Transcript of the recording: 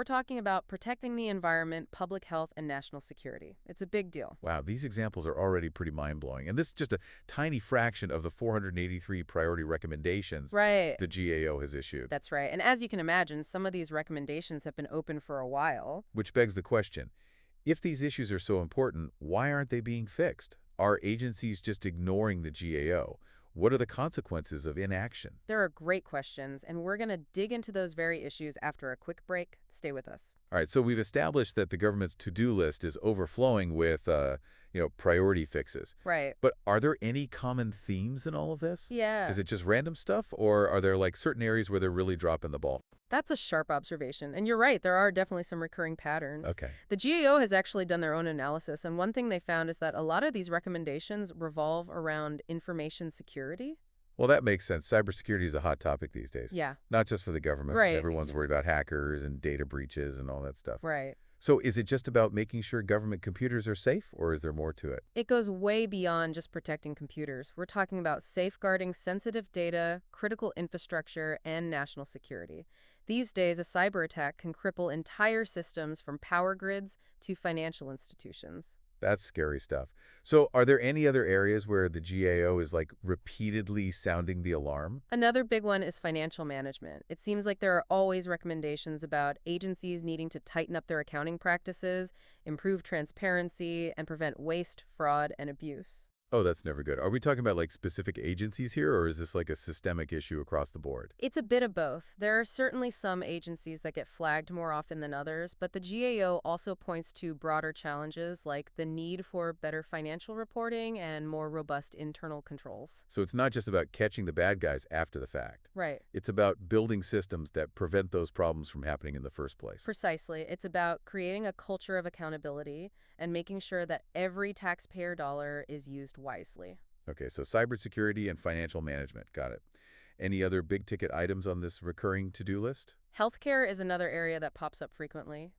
We're talking about protecting the environment, public health, and national security. It's a big deal. Wow, these examples are already pretty mind-blowing. And this is just a tiny fraction of the 483 priority recommendations Right. the GAO has issued. That's right. And as you can imagine, some of these recommendations have been open for a while. Which begs the question, if these issues are so important, why aren't they being fixed? Are agencies just ignoring the GAO? What are the consequences of inaction? There are great questions, and we're going to dig into those very issues after a quick break. Stay with us. All right, so we've established that the government's to-do list is overflowing with, priority fixes. Right. But are there any common themes in all of this? Yeah. Is it just random stuff, or are there like certain areas where they're really dropping the ball? That's a sharp observation. And you're right, there are definitely some recurring patterns. Okay. The GAO has actually done their own analysis, and one thing they found is that a lot of these recommendations revolve around information security. Well, that makes sense. Cybersecurity is a hot topic these days. Yeah, Not just for the government. right. Everyone's worried about hackers and data breaches and all that stuff. Right. So is it just about making sure government computers are safe, or is there more to it? It goes way beyond just protecting computers. We're talking about safeguarding sensitive data, critical infrastructure, and national security. These days, a cyber attack can cripple entire systems from power grids to financial institutions. That's scary stuff. So are there any other areas where the GAO is like repeatedly sounding the alarm? Another big one is financial management. It seems like there are always recommendations about agencies needing to tighten up their accounting practices, improve transparency, and prevent waste, fraud, and abuse. Oh, that's never good. Are we talking about like specific agencies here, or is this like a systemic issue across the board? It's a bit of both. There are certainly some agencies that get flagged more often than others, but the GAO also points to broader challenges like the need for better financial reporting and more robust internal controls. So it's not just about catching the bad guys after the fact. Right. It's about building systems that prevent those problems from happening in the first place. Precisely. It's about creating a culture of accountability and making sure that every taxpayer dollar is used wisely. Okay, so cybersecurity and financial management. Got it. Any other big-ticket items on this recurring to-do list? Healthcare is another area that pops up frequently.